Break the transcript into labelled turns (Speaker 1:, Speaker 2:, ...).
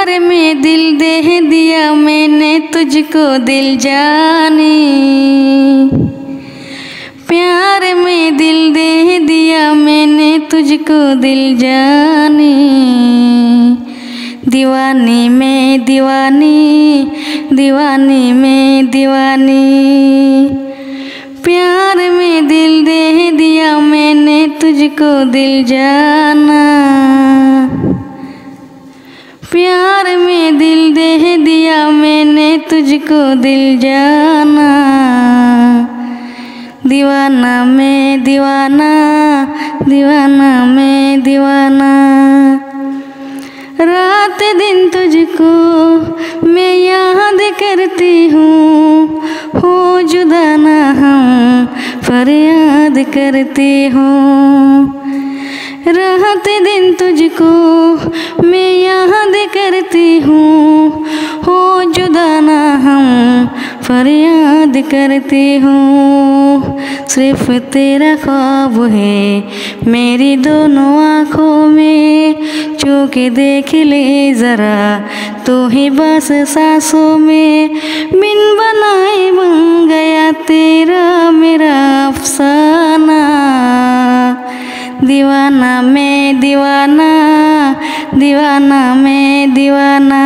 Speaker 1: प्यार में दिल दे दिया मैंने तुझको दिल जानी, प्यार में दिल दे दिया मैंने तुझको दिल जानी। दीवानी में दीवानी, दीवानी में दीवानी, प्यार में दिल दे दिया मैंने तुझको दिल जाना। प्यार में दिल दे दिया मैंने तुझको दिल जाना। दीवाना में दीवाना, दीवाना में दीवाना, रात दिन तुझको मैं याद करती हूँ, हो जुदा ना हम फरियाद करती हूँ। रात दिन तुझको मैं याद करती हूँ, हो जुदा ना हम फरियाद करती हूँ। सिर्फ तेरा ख्वाब है मेरी दोनों आँखों में, छू के देख ले ज़रा तू ही बस सांसों में। बिन बनाए बन गया तेरा मेरा अफसाना। दीवाना में दीवाना, दीवाना में दीवाना।